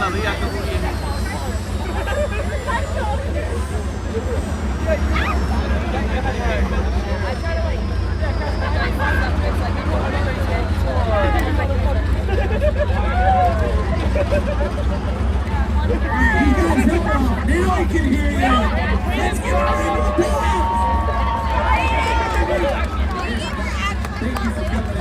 Now I can hear you. Let's get ready to do it. Thank you for coming